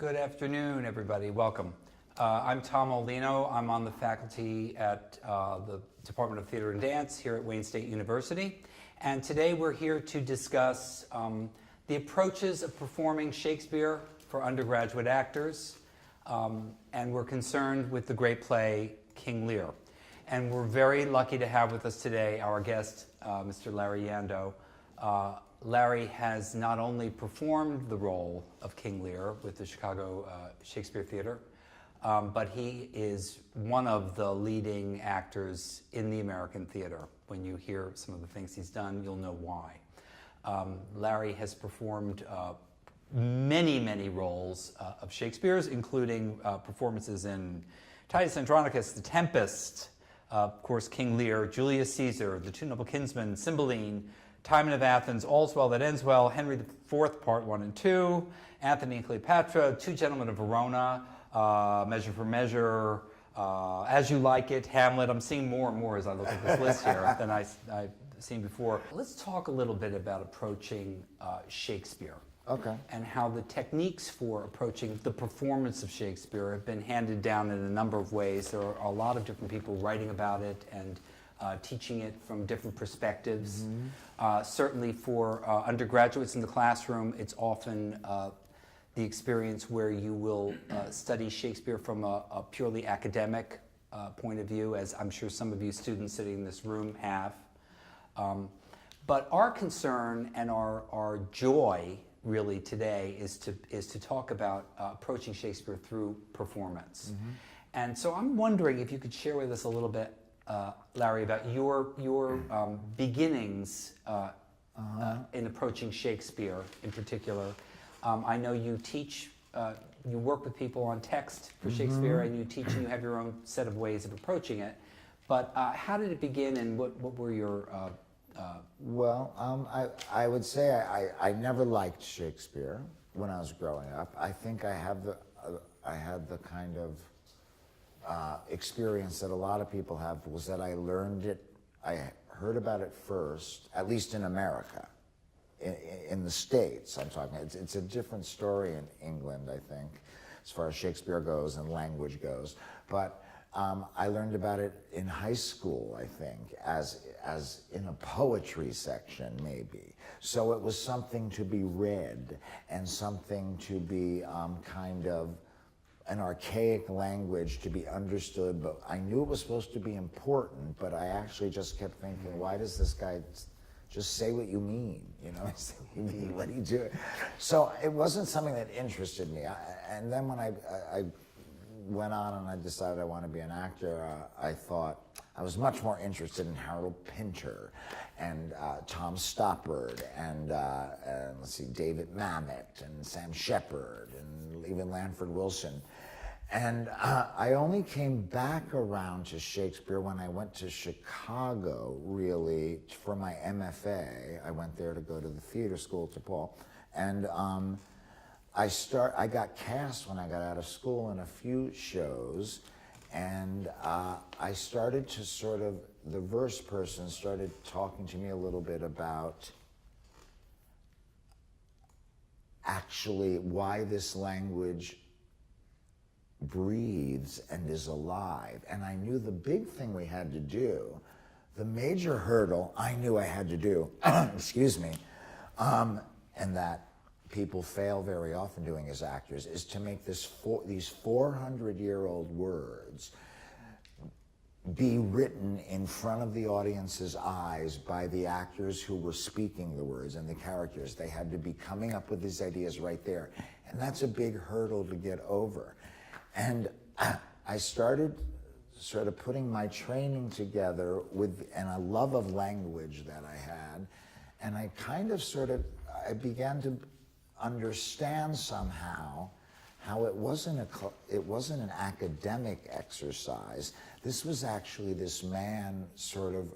Good afternoon, everybody. Welcome. I'm Tom Olino. I'm on the faculty at the Department of Theater and Dance here at Wayne State University. And today we're here to discuss the approaches of performing Shakespeare for undergraduate actors. And we're concerned with the great play, King Lear. And we're very lucky to have with us today our guest, Mr. Larry Yando. Larry has not only performed the role of King Lear with the Chicago Shakespeare Theater, but he is one of the leading actors in the American theater. When you hear some of the things he's done, you'll know why. Larry has performed many roles of Shakespeare's, including performances in Titus Andronicus, The Tempest, of course, King Lear, Julius Caesar, The Two Noble Kinsmen, Cymbeline, Timon of Athens, All's Well That Ends Well, Henry IV, Part 1 and 2, Antony and Cleopatra, Two Gentlemen of Verona, Measure for Measure, As You Like It, Hamlet. I'm seeing more and more as I look at this list here than I've seen before. Let's talk a little bit about approaching Shakespeare. Okay. And how the techniques for approaching the performance of Shakespeare have been handed down in a number of ways. There are a lot of different people writing about it and teaching it from different perspectives. Certainly for undergraduates in the classroom, it's often the experience where you will study Shakespeare from a purely academic point of view, as I'm sure some of you students sitting in this room have. But our concern and our joy really today is to talk about approaching Shakespeare through performance. And so I'm wondering if you could share with us a little bit, Larry, about your beginnings in approaching Shakespeare in particular. I know you teach, you work with people on text for Shakespeare, and you teach and you have your own set of ways of approaching it. But how did it begin, and what were your... I would say I never liked Shakespeare when I was growing up. I think I had the kind of experience that a lot of people have, was that I learned it, I heard about it first, at least in America. In the States, I'm talking. It's a different story in England, I think, as far as Shakespeare goes and language goes. But I learned about it in high school, I think, as in a poetry section, maybe. So it was something to be read and something to be kind of an archaic language to be understood. But I knew it was supposed to be important, but I actually just kept thinking, why does this guy just say what you mean, you know? Say what you mean, what do you do? So it wasn't something that interested me. And then when I went on and I decided I want to be an actor, I thought I was much more interested in Harold Pinter and Tom Stoppard and let's see, David Mamet and Sam Shepard and even Lanford Wilson. And I only came back around to Shakespeare when I went to Chicago, really, for my MFA. I went there to go to the theater school to Paul. And I got cast when I got out of school in a few shows, and I started to sort of, the verse person started talking to me a little bit about actually why this language breathes and is alive. And I knew the big thing we had to do, the major hurdle I knew I had to do, excuse me, and that people fail very often doing as actors, is to make these 400-year-old words be written in front of the audience's eyes by the actors who were speaking the words and the characters. They had to be coming up with these ideas right there. And that's a big hurdle to get over. And I started sort of putting my training together and a love of language that I had, and I kind of I began to understand somehow how it wasn't an academic exercise. This was actually this man sort of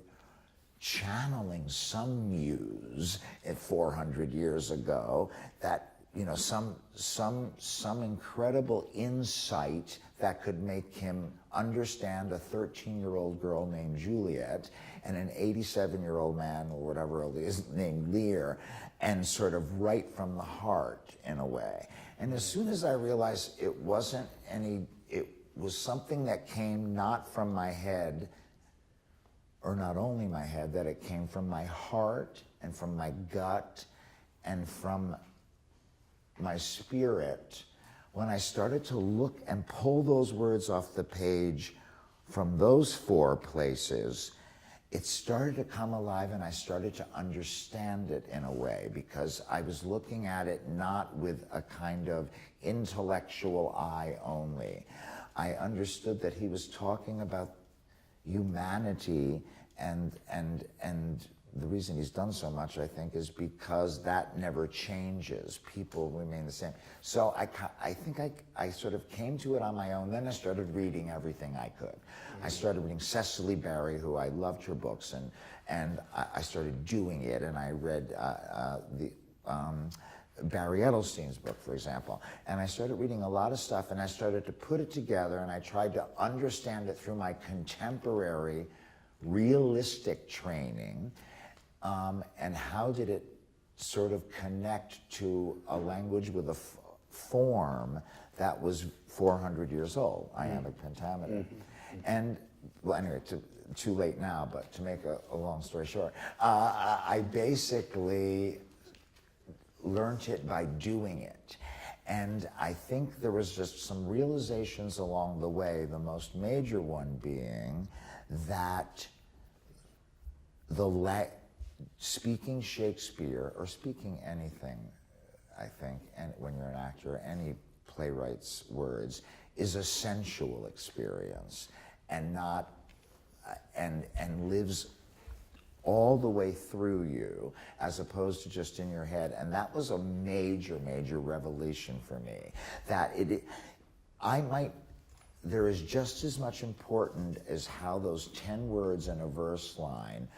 channeling some muse 400 years ago that some incredible insight that could make him understand a 13-year-old girl named Juliet and an 87-year-old man, or whatever it is, named Lear, and sort of write from the heart in a way. And as soon as I realized it was something that came not from my head, or not only my head, that it came from my heart and from my gut and from my spirit, when I started to look and pull those words off the page from those four places, it started to come alive and I started to understand it in a way, because I was looking at it not with a kind of intellectual eye only. I understood that he was talking about humanity, and the reason he's done so much, I think, is because that never changes. People remain the same. So I think I sort of came to it on my own. Then I started reading everything I could. I started reading Cecily Berry, who I loved her books, and I started doing it, and I read Barry Edelstein's book, for example. And I started reading a lot of stuff, and I started to put it together, and I tried to understand it through my contemporary, realistic training. And how did it sort of connect to a language with a form that was 400 years old, iambic pentameter. And, well, anyway, too late now, but to make a long story short, I basically learned it by doing it. And I think there was just some realizations along the way, the most major one being that speaking Shakespeare, or speaking anything, I think, and when you're an actor, any playwright's words, is a sensual experience, and not and lives all the way through you, as opposed to just in your head. And that was a major, major revelation for me. That there is just as much important as how those 10 words in a verse line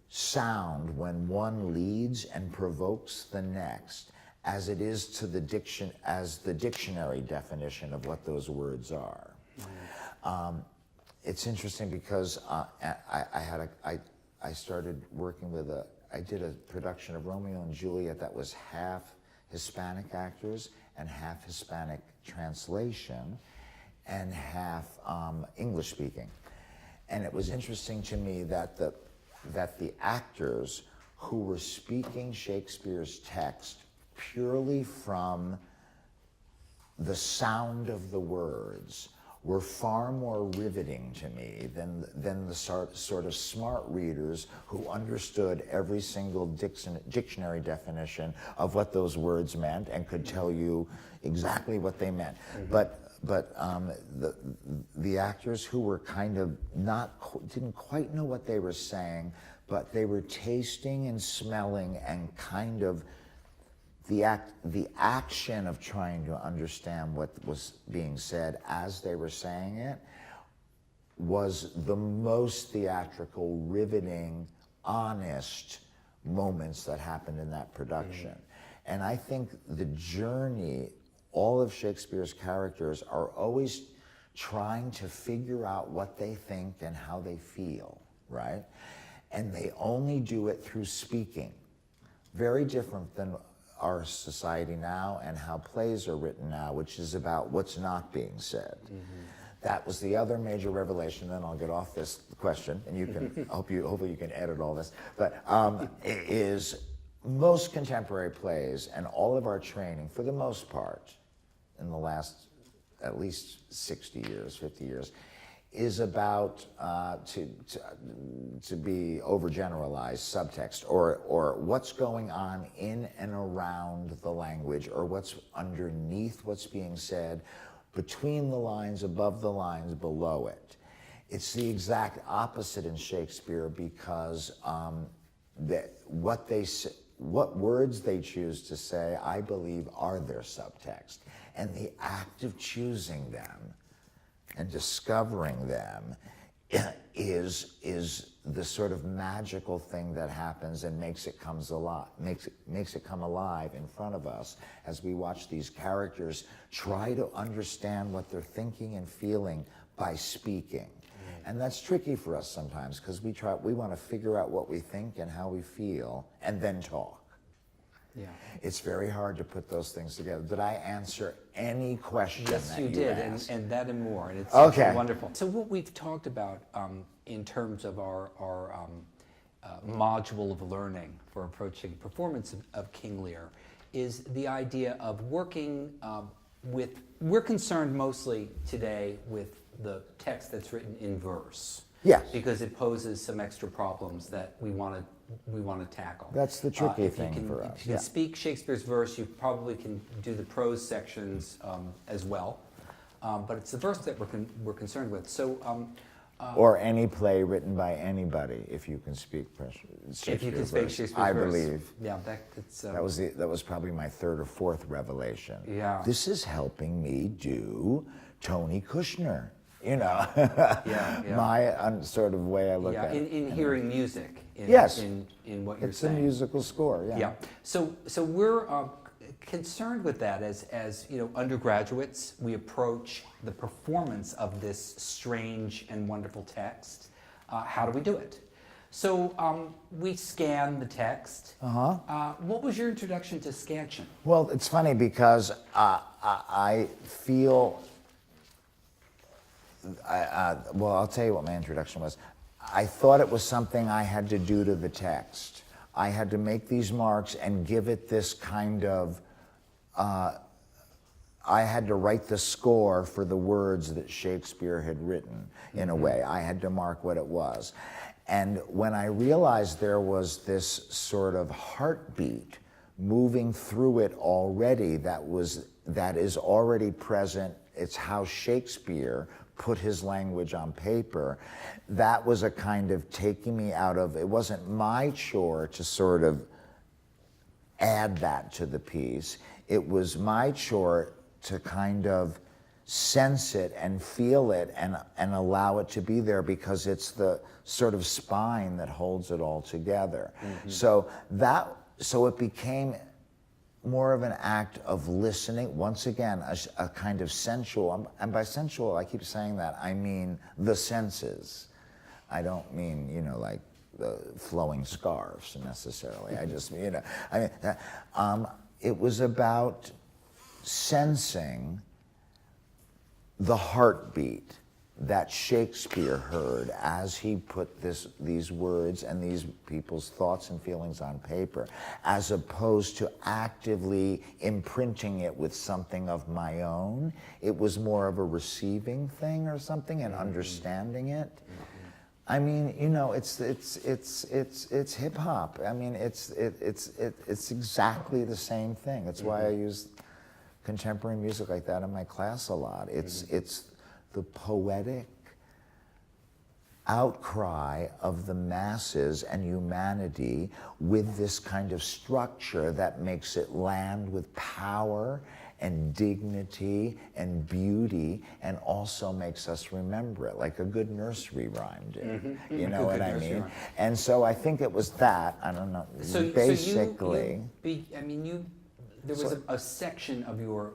sound when one leads and provokes the next, as it is to the dictionary definition of what those words are. It's interesting because I started working with I did a production of Romeo and Juliet that was half Hispanic actors and half Hispanic translation and half English speaking. And it was interesting to me that the actors who were speaking Shakespeare's text purely from the sound of the words were far more riveting to me than the sort of smart readers who understood every single dictionary definition of what those words meant and could tell you exactly what they meant. But the actors who were kind of didn't quite know what they were saying, but they were tasting and smelling and kind of the action of trying to understand what was being said as they were saying it was the most theatrical, riveting, honest moments that happened in that production. And I think the journey, all of Shakespeare's characters are always trying to figure out what they think and how they feel, right? And they only do it through speaking. Very different than our society now and how plays are written now, which is about what's not being said. That was the other major revelation. Then I'll get off this question, and you can hopefully you can edit all this. But is most contemporary plays and all of our training, for the most part, in the last at least 60 years, 50 years, is about, to be overgeneralized, subtext, or what's going on in and around the language, or what's underneath what's being said, between the lines, above the lines, below it. It's the exact opposite in Shakespeare, because what words they choose to say, I believe, are their subtext. And the act of choosing them and discovering them is the sort of magical thing that happens and makes it come alive in front of us as we watch these characters try to understand what they're thinking and feeling by speaking. And that's tricky for us sometimes because we want to figure out what we think and how we feel and then talk. Yeah. It's very hard to put those things together. Did I answer any question Yes, that you you did, asked? and that and more, and it's Okay. wonderful. So what we've talked about in terms of our module of learning for approaching performance of King Lear is the idea of working with, we're concerned mostly today with the text that's written in verse. Yes. Because it poses some extra problems that we want to tackle. That's the tricky If you thing can- for us. If you can speak Shakespeare's verse, you probably can do the prose sections as well. But it's the verse that we're concerned with. So, Or any play written by anybody, if you can speak Shakespeare's if you can speak verse, Shakespeare's I verse, believe. yeah, that's That was probably my third or fourth revelation. Yeah. This is helping me do Tony Kushner. You know, yeah. my sort of way I look yeah. at it. In hearing music, Yes. in what you're It's saying. a musical score. Yeah. Yeah. So we're concerned with that as you know, undergraduates. We approach the performance of this strange and wonderful text. How do we do it? So we scan the text. What was your introduction to scansion? Well, it's funny because I feel. Well, I'll tell you what my introduction was. I thought it was something I had to do to the text. I had to make these marks and give it this kind of. I had to write the score for the words that Shakespeare had written, in a way. I had to mark what it was. And when I realized there was this sort of heartbeat moving through it already that is already present, it's how Shakespeare put his language on paper, that was a kind of taking me out of, it wasn't my chore to sort of add that to the piece. It was my chore to kind of sense it and feel it and allow it to be there because it's the sort of spine that holds it all together. So it became more of an act of listening, once again, a kind of sensual, and by sensual, I keep saying that, I mean the senses. I don't mean, you know, like the flowing scarves necessarily. I just, you know, I mean, it was about sensing the heartbeat that Shakespeare heard as he put these words and these people's thoughts and feelings on paper, as opposed to actively imprinting it with something of my own. It was more of a receiving thing or something and understanding it. I mean, you know, it's hip hop. I mean, it's exactly the same thing. That's why I use contemporary music like that in my class a lot. It's the poetic outcry of the masses and humanity with this kind of structure that makes it land with power and dignity and beauty, and also makes us remember it, like a good nursery rhyme did. You know what I mean? Rhyme. And so I think it was that, I don't know, basically. There was a section of your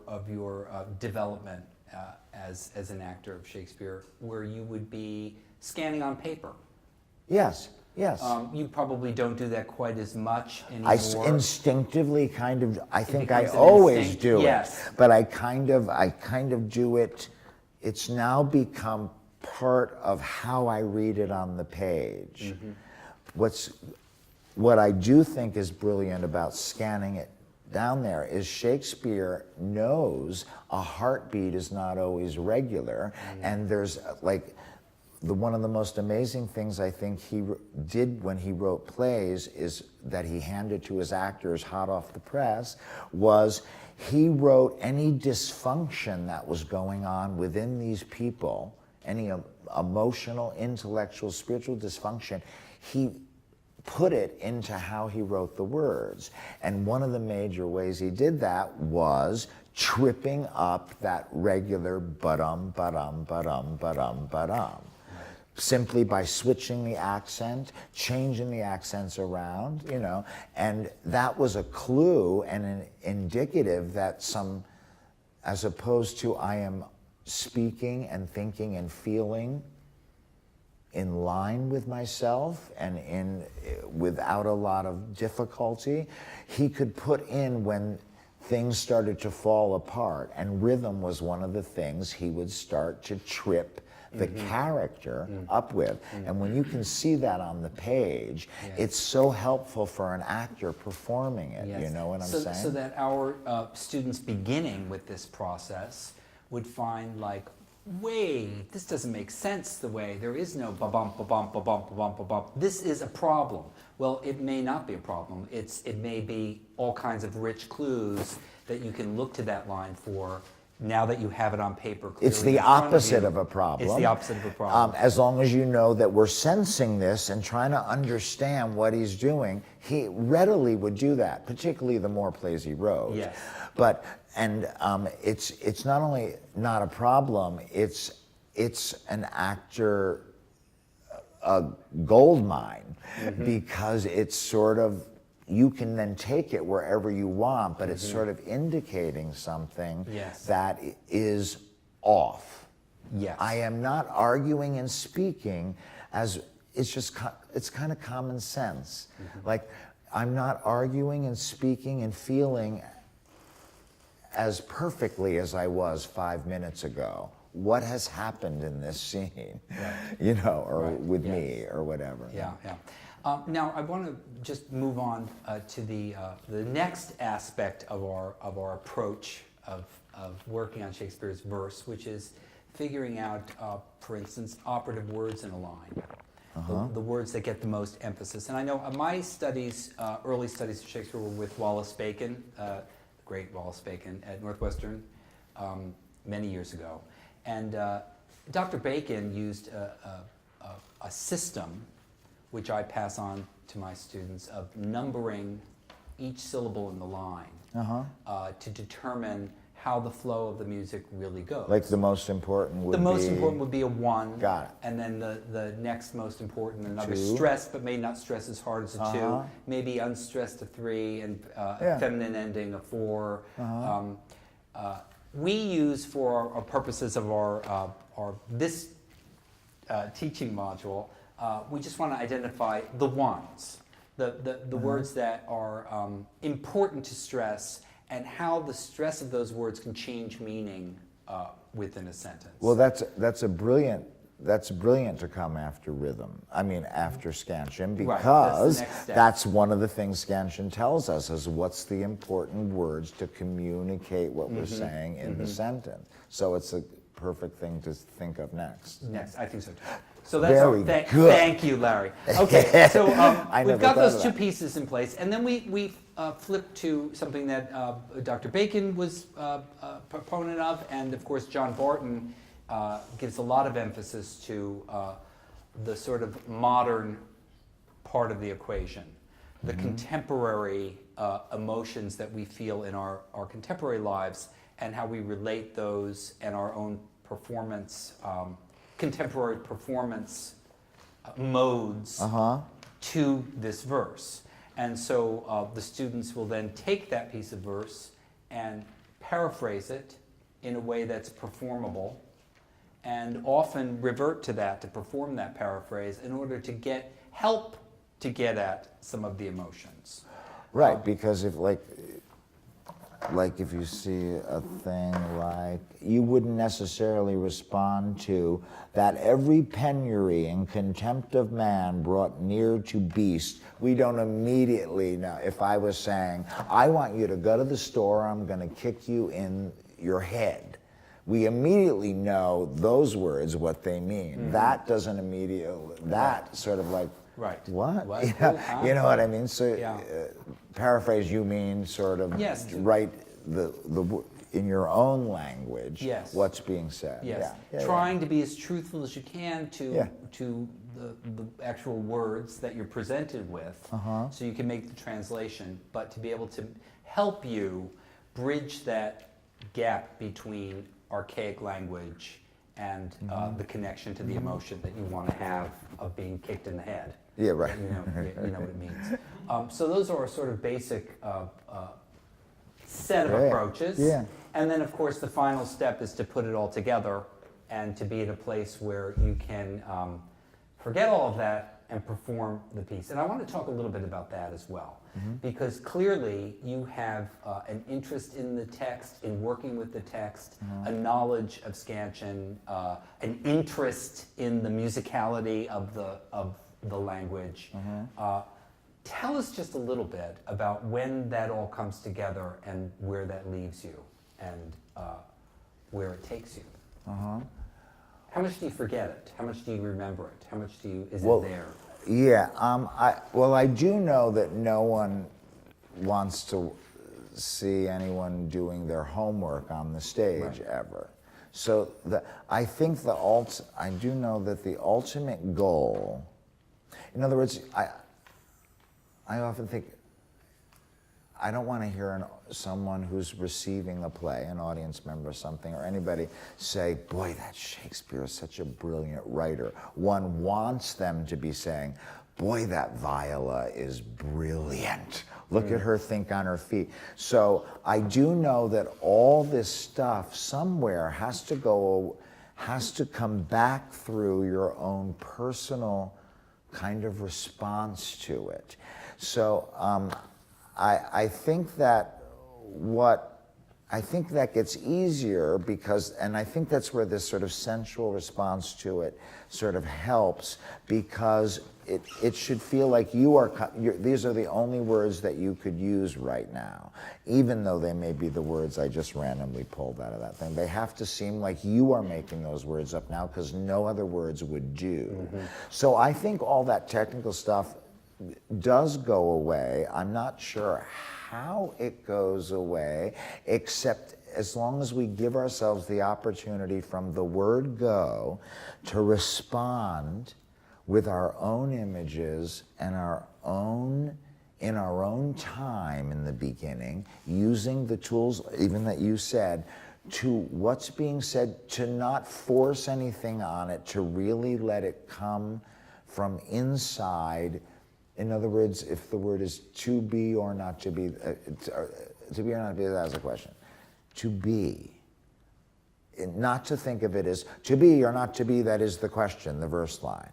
development as an actor of Shakespeare where you would be scanning on paper. Yes. Yes. You probably don't do that quite as much anymore. I instinctively kind of, I think I always do it, but I kind of do it, it's now become part of how I read it on the page. What I do think is brilliant about scanning it down there is Shakespeare knows a heartbeat is not always regular, and there's like, one of the most amazing things I think he did when he wrote plays is that he handed to his actors hot off the press was he wrote any dysfunction that was going on within these people, any emotional, intellectual, spiritual dysfunction, he put it into how he wrote the words. And one of the major ways he did that was tripping up that regular ba-dum, ba-dum, ba-dum, ba-dum, ba-dum. simply by switching the accent, changing the accents around, and that was a clue and an indicative that as opposed to I am speaking and thinking and feeling in line with myself and without a lot of difficulty, he could put in when things started to fall apart, and rhythm was one of the things he would start to trip the character up with. And when you can see that on the page, it's so helpful for an actor performing it. You know what I'm saying? So that our students beginning with this process would find like, wait, this doesn't make sense the way, there is no ba-bump, ba-bump, ba-bump, ba-bump, ba-bump. This is a problem. Well, it may not be a problem. It may be all kinds of rich clues that you can look to that line for now that you have it on paper clearly. It's the opposite of a problem. It's the opposite of a problem. As long as you know that we're sensing this and trying to understand what he's doing, he readily would do that, particularly the more plays he wrote. Yes. But it's not only not a problem, it's an actor a gold mine, because it's sort of, you can then take it wherever you want, but it's sort of indicating something that is off. Yes. I am not arguing and speaking as, it's kind of common sense. Like, I'm not arguing and speaking and feeling as perfectly as I was 5 minutes ago. What has happened in this scene, or with me, or whatever. Yeah. Now I want to just move on to the next aspect of our approach of working on Shakespeare's verse, which is figuring out, for instance, operative words in a line, the words that get the most emphasis. And I know my studies, early studies of Shakespeare, were with Wallace Bacon, great Wallace Bacon at Northwestern, many years ago. And Dr. Bacon used a system, which I pass on to my students, of numbering each syllable in the line to determine how the flow of the music really goes. Like the most important would be... The most important would be a 1. Got it. And then the next most important, another 2. stressed, but may not stress as hard as a 2. Maybe unstressed, a 3, and feminine ending, a 4. We use, for our purposes of this teaching module, we just want to identify the ones, the words that are important to stress, and how the stress of those words can change meaning within a sentence. Well, that's brilliant to come after rhythm. I mean, after scansion, because that's one of the things scansion tells us, is what's the important words to communicate what we're saying in the sentence. So it's a perfect thing to think of next. I think so too. So that's Very good. Thank you, Larry. Okay, so we've got those 2 that. pieces in place, and then we flip to something that Dr. Bacon was a proponent of, and of course John Barton gives a lot of emphasis to the sort of modern part of the equation, the contemporary emotions that we feel in our contemporary lives, and how we relate those and our own performance, contemporary performance modes to this verse. And so the students will then take that piece of verse and paraphrase it in a way that's performable, and often revert to that to perform that paraphrase in order to help to get at some of the emotions. Right, because if if you see a thing like, you wouldn't necessarily respond to that every penury and contempt of man brought near to beast. We don't immediately know. If I was saying, I want you to go to the store, I'm going to kick you in your head, we immediately know those words, what they mean. That doesn't immediately, that sort of like, what? You know what I mean? So paraphrase, you mean sort of write the in your own language what's being said. Trying to be as truthful as you can to the actual words that you're presented with, so you can make the translation, but to be able to help you bridge that gap between archaic language and the connection to the emotion that you want to have of being kicked in the head. Yeah, right. You know what it means. So those are sort of basic set of Right. approaches. Yeah. And then, of course, the final step is to put it all together and to be in a place where you can forget all of that and perform the piece. And I want to talk a little bit about that as well, because clearly you have an interest in the text, in working with the text, a knowledge of scansion, an interest in the musicality of the language. Tell us just a little bit about when that all comes together and where that leaves you and where it takes you. How much do you forget it? How much do you remember it? How much is it there? Yeah, I do know that no one wants to see anyone doing their homework on the stage ever. So I think I do know that the ultimate goal, in other words, I often think, I don't want to hear someone who's receiving a play, an audience member or something, or anybody say, boy, that Shakespeare is such a brilliant writer. One wants them to be saying, boy, that Viola is brilliant. Look at her think on her feet. So I do know that all this stuff somewhere has to come back through your own personal kind of response to it. So I think that gets easier because, and I think that's where this sort of sensual response to it sort of helps, because it should feel like these are the only words that you could use right now, even though they may be the words I just randomly pulled out of that thing. They have to seem like you are making those words up now because no other words would do. So I think all that technical stuff does go away. I'm not sure how it goes away, except as long as we give ourselves the opportunity from the word go to respond with our own images and in our own time in the beginning, using the tools even that you said, to what's being said, to not force anything on it, to really let it come from inside. In other words, if the word is to be or not to be, to be or not to be, that's a question. To be. Not to think of it as to be or not to be, that is the question, the verse line.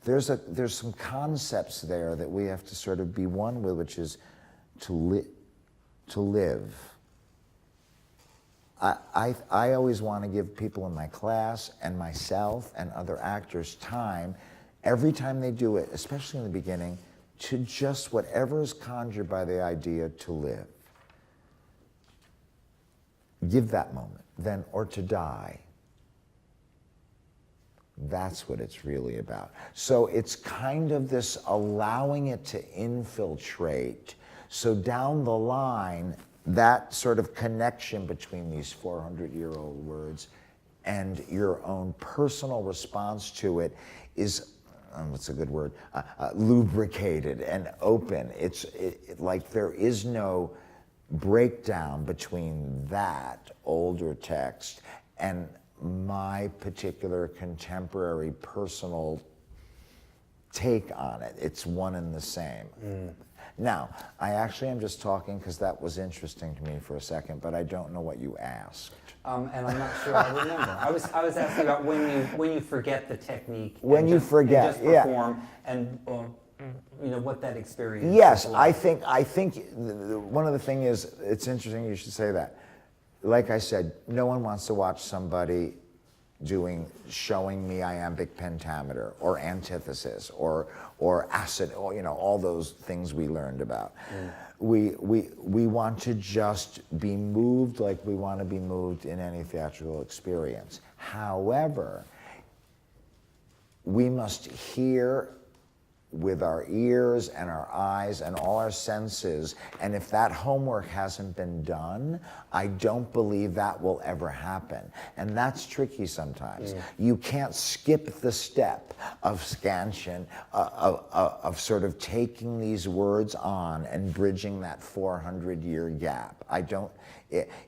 There's some concepts there that we have to sort of be one with, which is to live. I always want to give people in my class and myself and other actors time, every time they do it, especially in the beginning, to just whatever is conjured by the idea to live. Give that moment, then, or to die. That's what it's really about. So it's kind of this allowing it to infiltrate. So down the line, that sort of connection between these 400-year-old words and your own personal response to it is, what's a good word, lubricated and open. It's like there is no breakdown between that older text and my particular contemporary personal take on it. It's one and the same. Now, I actually am just talking because that was interesting to me for a second, but I don't know what you asked. And I'm not sure I remember. I was asking about when you forget the technique. When you forget, and just perform, and what that experience. Yes, is like. I think one of the things is, it's interesting you should say that. Like I said, no one wants to watch somebody showing me iambic pentameter or antithesis or acid, or all those things we learned about. We want to just be moved like we want to be moved in any theatrical experience. However, we must hear with our ears and our eyes and all our senses, and if that homework hasn't been done, I don't believe that will ever happen. And that's tricky sometimes. You can't skip the step of scansion, of sort of taking these words on and bridging that 400-year gap.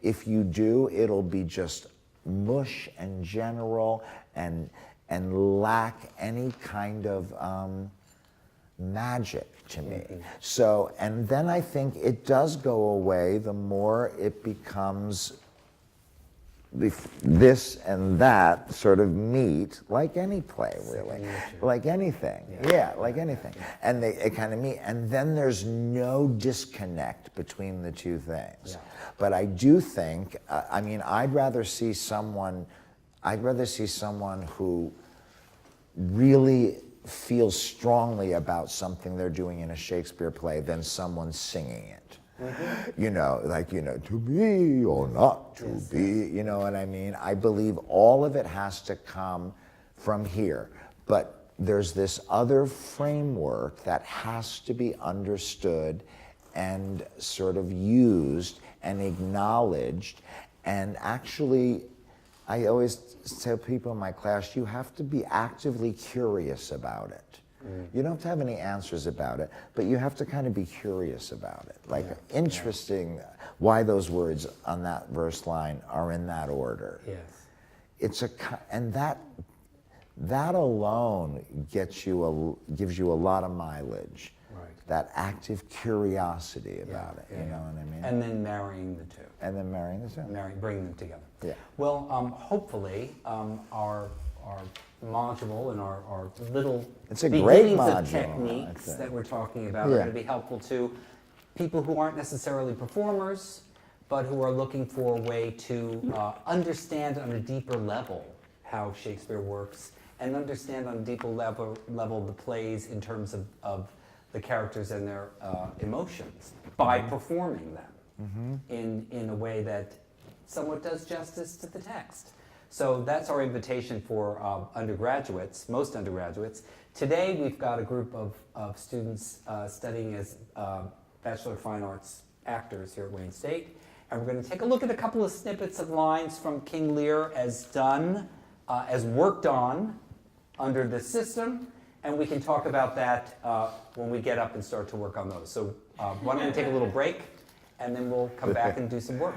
If you do, it'll be just mush and general and lack any kind of magic to me. So, and then I think it does go away the more it becomes this and that sort of meet, like any play, really, like anything, like anything, and it kind of meet, and then there's no disconnect between the two things. But I do think, I mean, I'd rather see someone who really feels strongly about something they're doing in a Shakespeare play than someone singing it. You know, like, you know, to be or not to be, you know what I mean? I believe all of it has to come from here. But there's this other framework that has to be understood and sort of used and acknowledged. And actually, I always tell people in my class, you have to be actively curious about it. You don't have to have any answers about it, but you have to kind of be curious about it. Like, interesting why those words on that verse line are in that order. Yes. And that alone gives you a lot of mileage. Right. That active curiosity about it. You know what I mean? And then marrying the two. Bringing them together. Yeah. Well, hopefully, our module and our little it's a beginnings great module, of techniques that we're talking about are going to be helpful to people who aren't necessarily performers, but who are looking for a way to understand on a deeper level how Shakespeare works, and understand on a deeper level the plays in terms of the characters and their emotions by performing them in a way that somewhat does justice to the text. So that's our invitation for undergraduates, most undergraduates. Today we've got a group of students studying as Bachelor of Fine Arts actors here at Wayne State. And we're going to take a look at a couple of snippets of lines from King Lear as done, as worked on under this system. And we can talk about that when we get up and start to work on those. So why don't we take a little break, and then we'll come back and do some work.